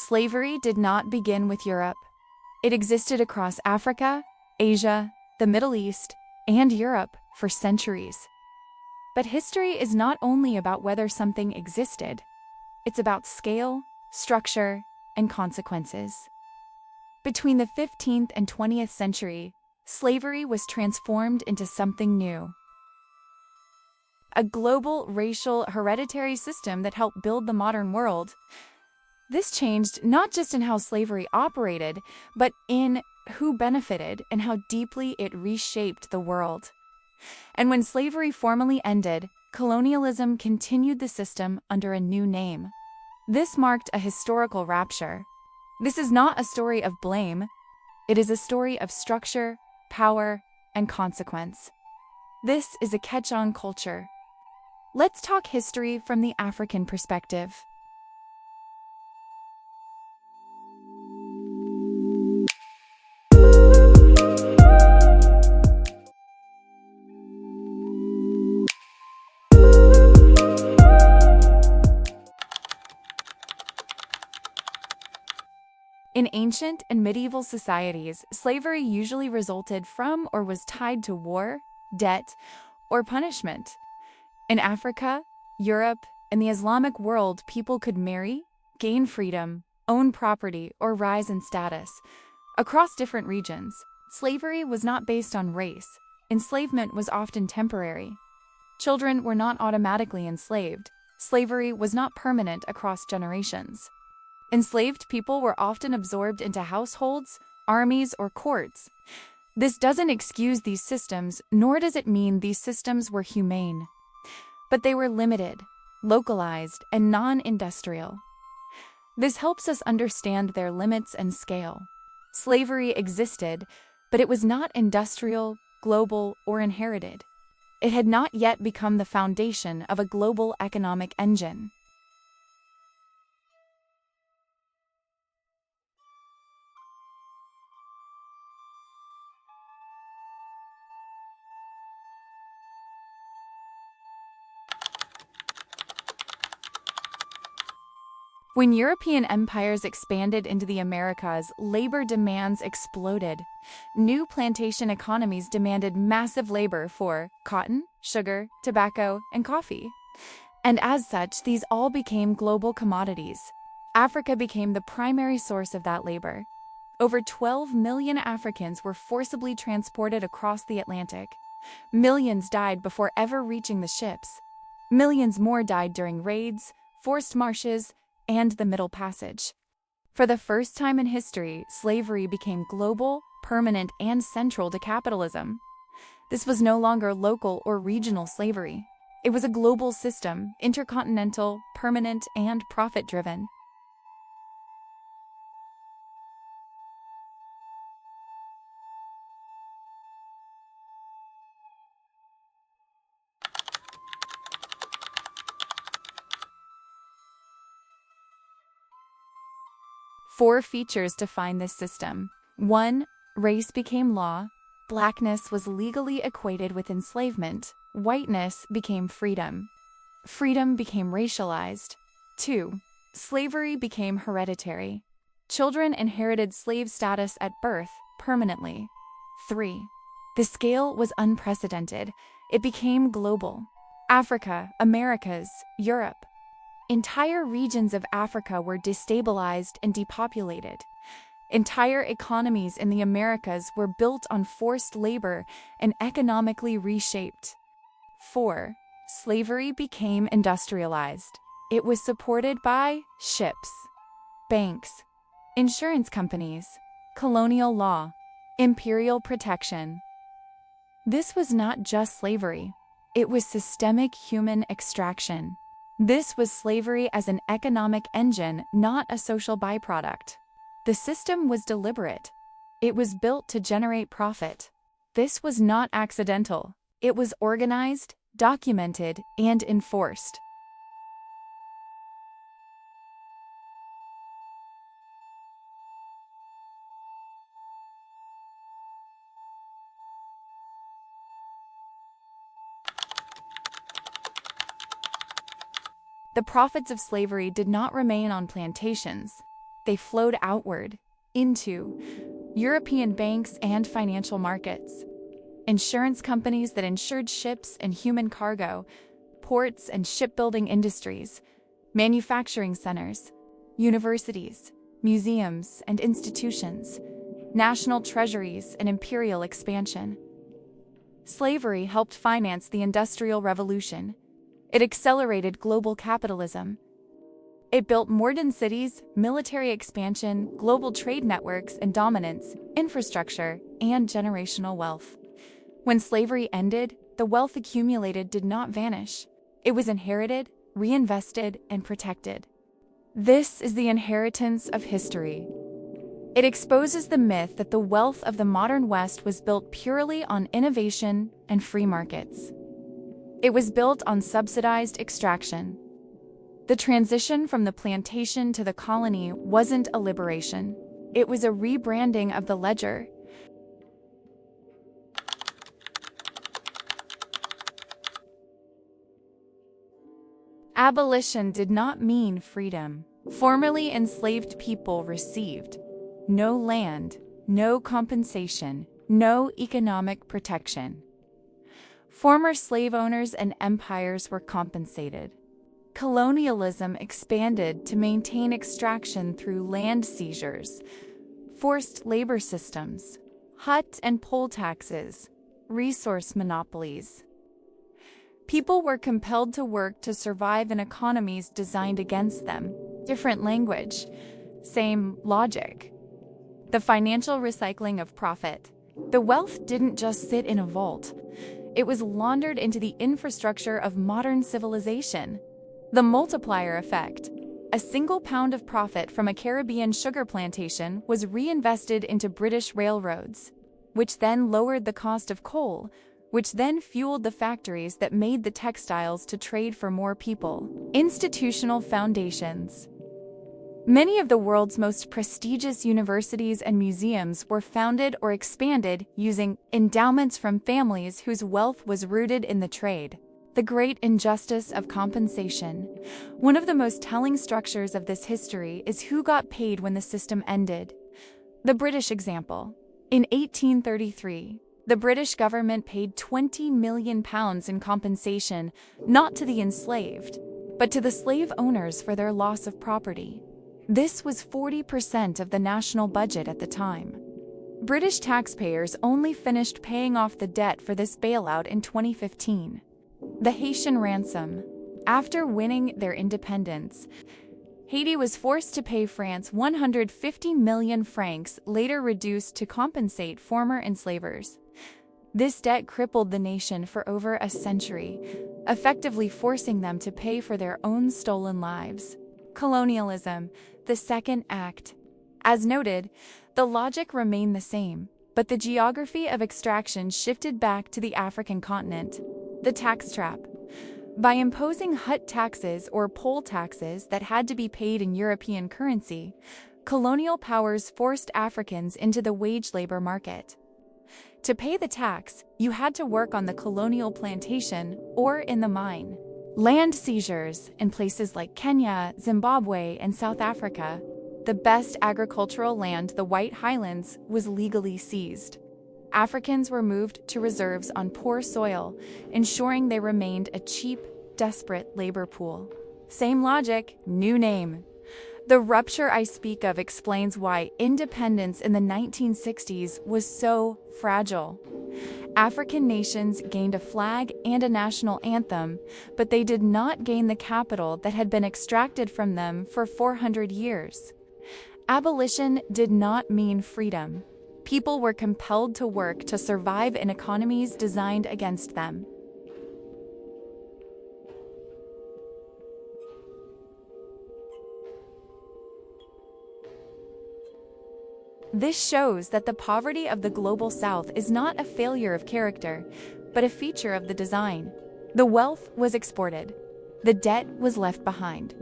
Slavery did not begin with Europe. It existed across Africa, Asia, the Middle East, and Europe for centuries. But history is not only about whether something existed. It's about scale, structure, and consequences. Between the 15th and 20th century, slavery was transformed into something new. A global, racial, hereditary system that helped build the modern world. This changed not just in how slavery operated, but in who benefited and how deeply it reshaped the world. And when slavery formally ended, colonialism continued the system under a new name. This marked a historical rupture. This is not a story of blame. It is a story of structure, power, and consequence. This is Aketch on culture. Let's talk history from the African perspective. In ancient and medieval societies, slavery usually resulted from or was tied to war, debt, or punishment. In Africa, Europe, and the Islamic world, people could marry, gain freedom, own property, or rise in status. Across different regions, slavery was not based on race. Enslavement was often temporary. Children were not automatically enslaved. Slavery was not permanent across generations. Enslaved people were often absorbed into households, armies, or courts. This doesn't excuse these systems, nor does it mean these systems were humane. But they were limited, localized, and non-industrial. This helps us understand their limits and scale. Slavery existed, but it was not industrial, global, or inherited. It had not yet become the foundation of a global economic engine. When European empires expanded into the Americas, labor demands exploded. New plantation economies demanded massive labor for cotton, sugar, tobacco, and coffee. And as such, these all became global commodities. Africa became the primary source of that labor. Over 12 million Africans were forcibly transported across the Atlantic. Millions died before ever reaching the ships. Millions more died during raids, forced marches, and the Middle Passage. For the first time in history, slavery became global, permanent, and central to capitalism. This was no longer local or regional slavery. It was a global system, intercontinental, permanent, and profit-driven. Four features define this system. 1. Race became law. Blackness was legally equated with enslavement. Whiteness became freedom. Freedom became racialized. 2. Slavery became hereditary. Children inherited slave status at birth permanently. 3. The scale was unprecedented. It became global. Africa, Americas, Europe. Entire regions of Africa were destabilized and depopulated. Entire economies in the Americas were built on forced labor and economically reshaped. 4. Slavery became industrialized. It was supported by ships, banks, insurance companies, colonial law, imperial protection. This was not just slavery. It was systemic human extraction. This was slavery as an economic engine, not a social byproduct. The system was deliberate. It was built to generate profit. This was not accidental. It was organized, documented, and enforced. The profits of slavery did not remain on plantations. they flowed outward into European banks and financial markets, insurance companies that insured ships and human cargo, ports and shipbuilding industries, manufacturing centers, universities, museums and institutions, national treasuries and imperial expansion. Slavery helped finance the Industrial Revolution. It accelerated global capitalism. It built modern cities, military expansion, global trade networks and dominance, infrastructure, and generational wealth. When slavery ended, the wealth accumulated did not vanish. It was inherited, reinvested, and protected. This is the inheritance of history. It exposes the myth that the wealth of the modern West was built purely on innovation and free markets. It was built on subsidized extraction. The transition from the plantation to the colony wasn't a liberation. It was a rebranding of the ledger. Abolition did not mean freedom. Formerly enslaved people received no land, no compensation, no economic protection. Former slave owners and empires were compensated. Colonialism expanded to maintain extraction through land seizures, forced labor systems, hut and poll taxes, resource monopolies. People were compelled to work to survive in economies designed against them. Different language, same logic. The financial recycling of profit. The wealth didn't just sit in a vault. It was laundered into the infrastructure of modern civilization. The multiplier effect. A single pound of profit from a Caribbean sugar plantation was reinvested into British railroads, which then lowered the cost of coal, which then fueled the factories that made the textiles to trade for more people. Institutional foundations. Many of the world's most prestigious universities and museums were founded or expanded using endowments from families whose wealth was rooted in the trade. The great injustice of compensation. One of the most telling structures of this history is who got paid when the system ended. The British example. In 1833, the British government paid £20 million in compensation, not to the enslaved, but to the slave owners for their loss of property. This was 40% of the national budget at the time. British taxpayers only finished paying off the debt for this bailout in 2015. The Haitian ransom. After winning their independence, Haiti was forced to pay France 150 million francs, later reduced to compensate former enslavers. This debt crippled the nation for over a century, effectively forcing them to pay for their own stolen lives. Colonialism, the second act. As noted, the logic remained the same, but the geography of extraction shifted back to the African continent. The tax trap. By imposing hut taxes or poll taxes that had to be paid in European currency, colonial powers forced Africans into the wage labor market. To pay the tax, you had to work on the colonial plantation or in the mine. Land seizures in places like Kenya, Zimbabwe, and South Africa. The best agricultural land, the White Highlands, was legally seized. Africans were moved to reserves on poor soil, ensuring they remained a cheap, desperate labor pool. Same logic, new name. The rupture I speak of explains why independence in the 1960s was so fragile. African nations gained a flag and a national anthem, but they did not gain the capital that had been extracted from them for 400 years. Abolition did not mean freedom. People were compelled to work to survive in economies designed against them. This shows that the poverty of the global South is not a failure of character, but a feature of the design. The wealth was exported. The debt was left behind.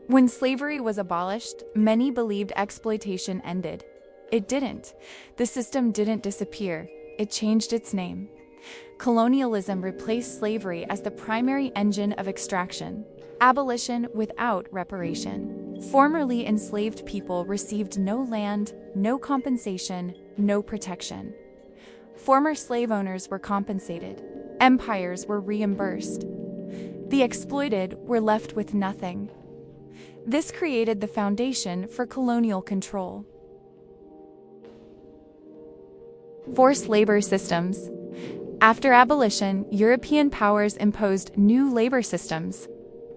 When slavery was abolished, many believed exploitation ended. It didn't. The system didn't disappear. it changed its name. Colonialism replaced slavery as the primary engine of extraction. Abolition without reparation. Formerly enslaved people received no land, no compensation, no protection. Former slave owners were compensated. Empires were reimbursed. The exploited were left with nothing. This created the foundation for colonial control. Forced labor systems. After abolition, European powers imposed new labor systems.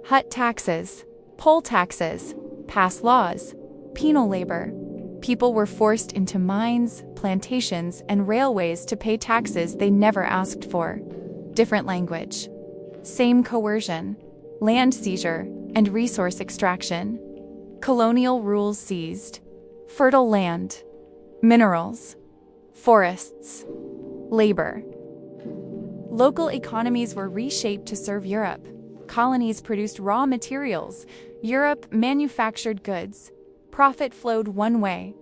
Hut taxes, poll taxes, passed laws, penal labor. People were forced into mines, plantations, and railways to pay taxes they never asked for. Different language. Same coercion, land seizure, and resource extraction. Colonial rules seized. Fertile land, minerals, forests, labor. Local economies were reshaped to serve Europe. Colonies produced raw materials. Europe manufactured goods. Profit flowed one way.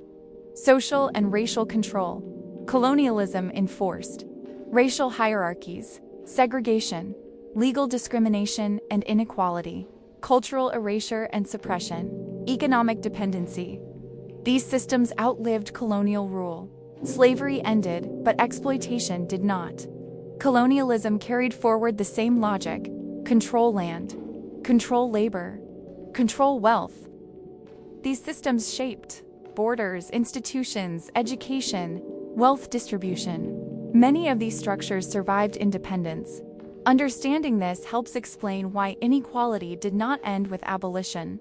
Social and racial control. Colonialism enforced. Racial hierarchies, segregation, legal discrimination and inequality, cultural erasure and suppression, economic dependency. These systems outlived colonial rule. Slavery ended, but exploitation did not. Colonialism carried forward the same logic: control land, control labor, control wealth. These systems shaped borders, institutions, education, wealth distribution. Many of these structures survived independence. Understanding this helps explain why inequality did not end with abolition.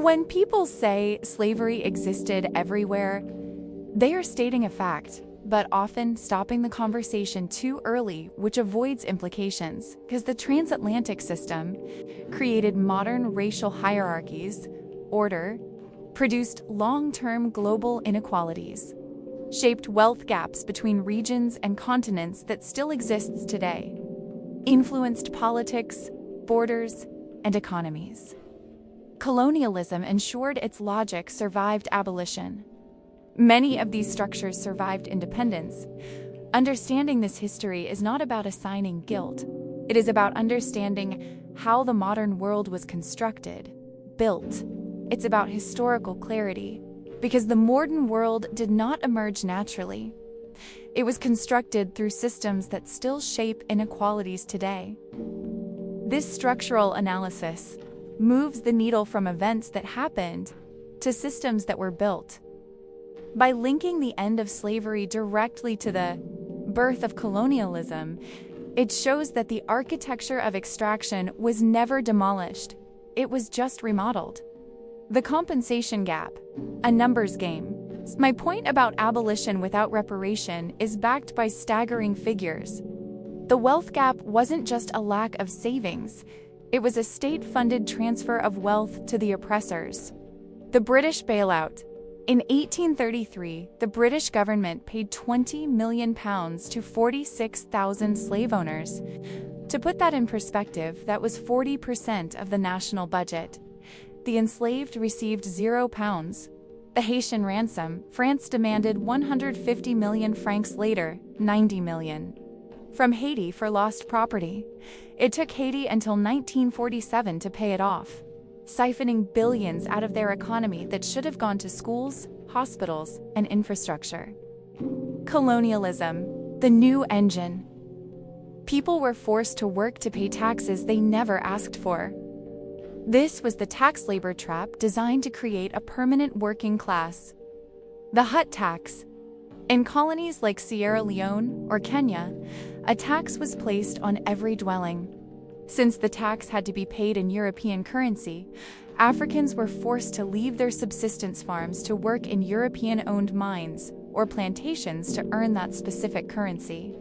When people say slavery existed everywhere, they are stating a fact, but often stopping the conversation too early, which avoids implications, because the transatlantic system created modern racial hierarchies, order, produced long-term global inequalities, shaped wealth gaps between regions and continents that still exists today, influenced politics, borders, and economies. Colonialism ensured its logic survived abolition. Many of these structures survived independence. Understanding this history is not about assigning guilt. It is about understanding how the modern world was constructed, built. It's about historical clarity, because the modern world did not emerge naturally. It was constructed through systems that still shape inequalities today. This structural analysis moves the needle from events that happened to systems that were built. By linking the end of slavery directly to the birth of colonialism, it shows that the architecture of extraction was never demolished. It was just remodeled. The compensation gap, a numbers game. My point about abolition without reparation is backed by staggering figures. The wealth gap wasn't just a lack of savings. It was a state-funded transfer of wealth to the oppressors. The British bailout. In 1833, the British government paid £20 million to 46,000 slave owners. To put that in perspective, that was 40% of the national budget. The enslaved received £0. The Haitian ransom, France demanded 150 million francs later, 90 million. From Haiti for lost property. It took Haiti until 1947 to pay it off, siphoning billions out of their economy that should have gone to schools, hospitals, and infrastructure. Colonialism, the new engine. People were forced to work to pay taxes they never asked for. This was the tax labor trap designed to create a permanent working class. The hut tax. In colonies like Sierra Leone or Kenya, a tax was placed on every dwelling. Since the tax had to be paid in European currency, Africans were forced to leave their subsistence farms to work in European-owned mines or plantations to earn that specific currency.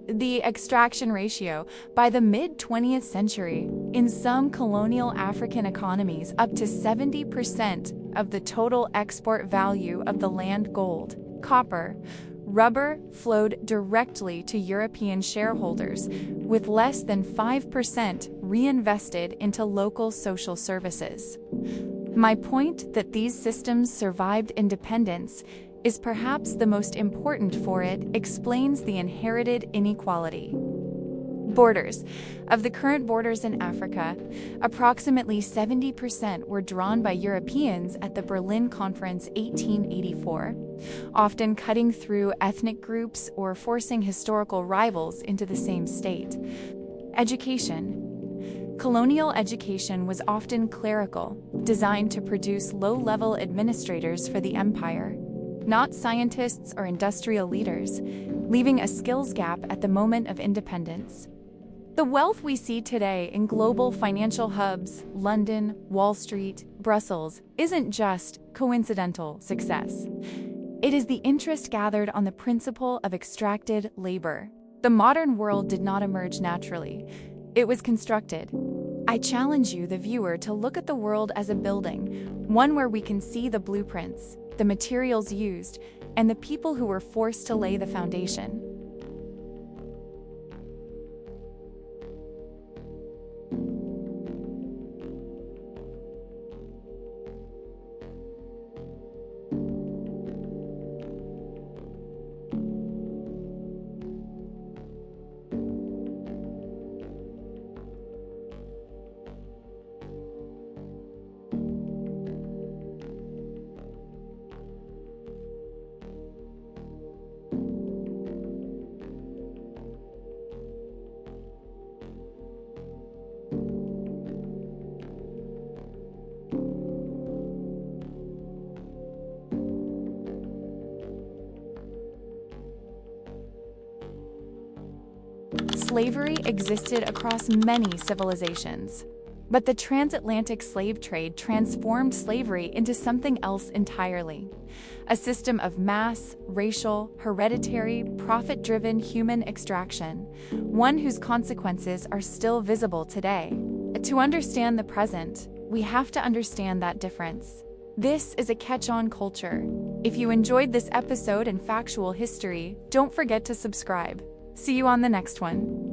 The extraction ratio, by the mid-20th century, in some colonial African economies, up to 70% of the total export value of the land gold, copper, rubber flowed directly to European shareholders, with less than 5% reinvested into local social services. My point that these systems survived independence is perhaps the most important, for it explains the inherited inequality. Borders. Of the current borders in Africa, approximately 70% were drawn by Europeans at the Berlin Conference 1884, often cutting through ethnic groups or forcing historical rivals into the same state. Education. Colonial education was often clerical, designed to produce low-level administrators for the empire, not scientists or industrial leaders, leaving a skills gap at the moment of independence. The wealth we see today in global financial hubs, London, Wall Street, Brussels, isn't just coincidental success. It is the interest gathered on the principle of extracted labor. The modern world did not emerge naturally. It was constructed. I challenge you, the viewer, to look at the world as a building, one where we can see the blueprints, the materials used, and the people who were forced to lay the foundation. Slavery existed across many civilizations, but the transatlantic slave trade transformed slavery into something else entirely: a system of mass, racial, hereditary, profit-driven human extraction, one whose consequences are still visible today. To understand the present, we have to understand that difference. This is Aketch on Culture. If you enjoyed this episode and factual history, don't forget to subscribe. See you on the next one.